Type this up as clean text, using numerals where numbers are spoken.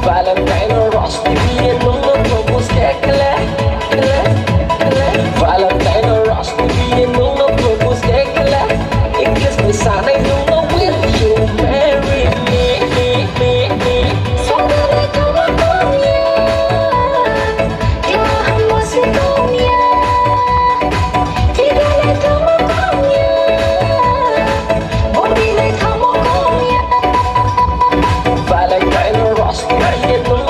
Valentine or Rusty, and no propose kekle. Valentine or Rusty, and no propose kekle. Ikis me sana yung no will you marry me. Saudara kamu telah masih dunia, tidaklah kamu bolehlah kamu Valentine or Rusty, and no